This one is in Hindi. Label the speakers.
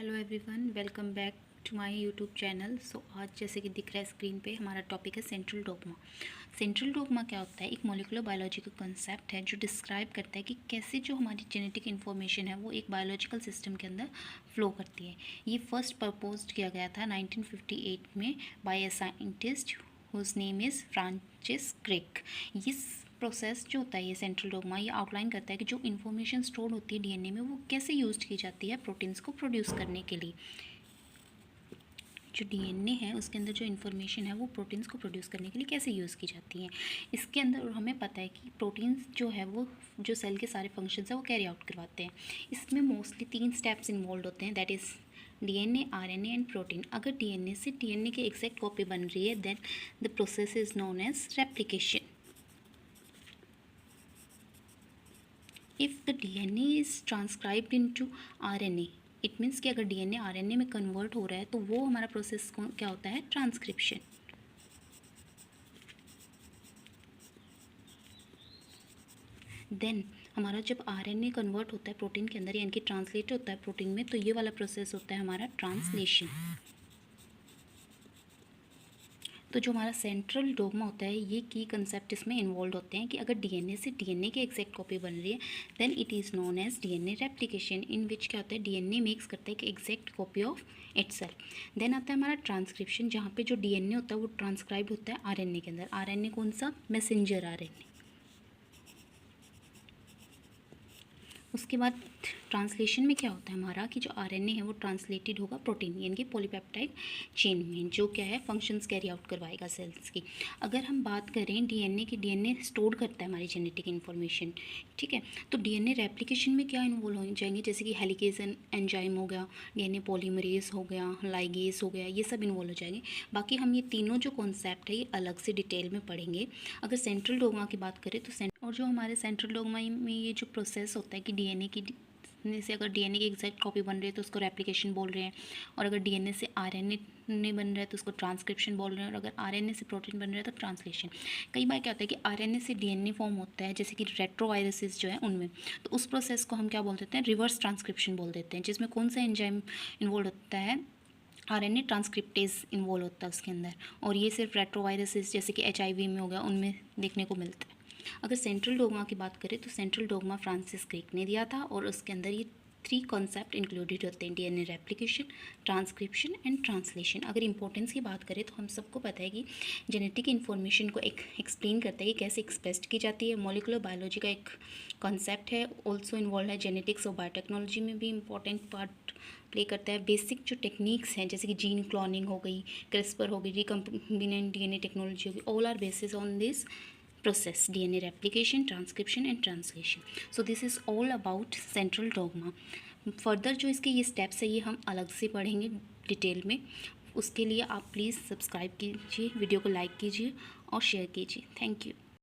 Speaker 1: Hello everyone, welcome back to my YouTube channel. So आज जैसे कि दिख रहा है स्क्रीन पे, हमारा टॉपिक है सेंट्रल डोग्मा। सेंट्रल डोग्मा क्या होता है? एक मॉलिक्यूलर बायोलॉजी का कॉन्सेप्ट है जो डिस्क्राइब करता है कि कैसे जो हमारी जेनेटिक इन्फॉर्मेशन है वो एक बायोलॉजिकल सिस्टम के अंदर फ्लो करती है। ये फर्स्ट प्रपोज किया गया था 1958 में by a scientist whose name is Francis Crick. इस प्रोसेस जो होता है ये सेंट्रल डोग्मा ये आउटलाइन करता है कि जो इन्फॉर्मेशन स्टोर होती है डीएनए में वो कैसे यूज की जाती है प्रोटीन्स को प्रोड्यूस करने के लिए। जो डीएनए है उसके अंदर जो इन्फॉर्मेशन है वो प्रोटीन्स को प्रोड्यूस करने के लिए कैसे यूज़ की जाती है। इसके अंदर हमें पता है कि प्रोटीन्स जो है वो जो सेल के सारे फंक्शंस है वो कैरी आउट करवाते हैं। इसमें मोस्टली 3 स्टेप्स इन्वॉल्व होते हैं, that is DNA, RNA and protein. अगर डीएनए से डीएनए की एग्जैक्ट कॉपी बन रही है then the process is known as replication. If the DNA is transcribed into RNA, it means कि अगर डीएनए आरएनए में कन्वर्ट हो रहा है तो वो हमारा प्रोसेस क्या होता है? ट्रांसक्रिप्शन। देन हमारा जब आरएनए कन्वर्ट होता है प्रोटीन के अंदर यानी कि ट्रांसलेट होता है प्रोटीन में, तो ये वाला प्रोसेस होता है हमारा ट्रांसलेशन। तो जो हमारा सेंट्रल डोग्मा होता है ये की कंसेप्ट इसमें इन्वॉल्व होते हैं कि अगर डीएनए से डीएनए की एग्जैक्ट कॉपी बन रही है then it is known as DNA replication, in which क्या होता है डीएनए मेक्स करता है कि exact copy of itself. Then आता है हमारा ट्रांसक्रिप्शन, जहाँ पे जो डीएनए होता है वो ट्रांसक्राइब होता है आरएनए के अंदर। आरएनए कौन सा? Messenger RNA. उसके बाद ट्रांसलेशन में क्या होता है हमारा कि जो आरएनए है वो ट्रांसलेटेड होगा प्रोटीन यानी कि पॉलीपेप्टाइड चेन में, जो क्या है फंक्शंस कैरी आउट करवाएगा सेल्स की। अगर हम बात करें डीएनए की, डीएनए स्टोर करता है हमारी जेनेटिक इन्फॉर्मेशन, ठीक है। तो डीएनए रेप्लिकेशन में क्या इन्वॉल्व हो जाएंगे, जैसे कि हेलिकेज एंजाइम हो गया, डीएनए पॉलीमरेज हो गया, लाइगेज हो गया, ये सब इन्वॉल्व हो जाएंगे। बाकी हम ये तीनों जो कॉन्सेप्ट है ये अलग से डिटेल में पढ़ेंगे। अगर सेंट्रल डोग्मा की बात करें तो और जो हमारे सेंट्रल डोग्मा में ये जो प्रोसेस होता है कि डीएनए की से अगर डीएनए की एग्जैक्ट कॉपी बन रही है तो उसको रेप्लिकेशन बोल रहे हैं, और अगर डीएनए से आरएनए नहीं बन रहा है तो उसको ट्रांसक्रिप्शन बोल रहे हैं, और अगर आरएनए से प्रोटीन बन रहा है तो ट्रांसलेशन। कई बार क्या होता है कि आरएनए से डीएनए फॉर्म होता है, जैसे कि रेट्रोवायरसेस जो है उनमें, तो उस प्रोसेस को हम क्या बोल देते हैं? रिवर्स ट्रांसक्रिप्शन बोल देते हैं, जिसमें कौन सा एंजाइम इन्वॉल्व होता है? आरएनए ट्रांसक्रिप्टेज इन्वॉल्व होता है उसके अंदर, और ये सिर्फ रेट्रोवायरसेस जैसे कि एचआईवी में हो गया उनमें देखने को मिलता है। अगर सेंट्रल डोग्मा की बात करें तो सेंट्रल डोग्मा फ्रांसिस क्रिक ने दिया था, और उसके अंदर ये 3 कॉन्सेप्ट इंक्लूडेड होते हैं, DNA replication, transcription and translation. अगर इंपॉर्टेंस की बात करें तो हम सबको पता है कि जेनेटिक इन्फॉर्मेशन को एक्सप्लेन करता है कि कैसे एक्सप्रेस की जाती है। मॉलिक्यूलर बायोलॉजी का एक कॉन्सेप्ट है, ऑल्सो इन्वॉल्व है जेनेटिक्स और बायोटेक्नोलॉजी में भी इंपॉर्टेंट पार्ट प्ले करता है। बेसिक जो टेक्निक्स हैं जैसे कि जीन क्लोनिंग हो गई, क्रिस्पर हो गई, रिकम्बिनेंट डीएनए टेक्नोलॉजी हो गई, all are basis on this process DNA replication, transcription and translation. So this is all about central dogma. Further जो इसके ये स्टेप्स है ये हम अलग से पढ़ेंगे डिटेल में। उसके लिए आप प्लीज़ सब्सक्राइब कीजिए, वीडियो को लाइक कीजिए और शेयर कीजिए। Thank you.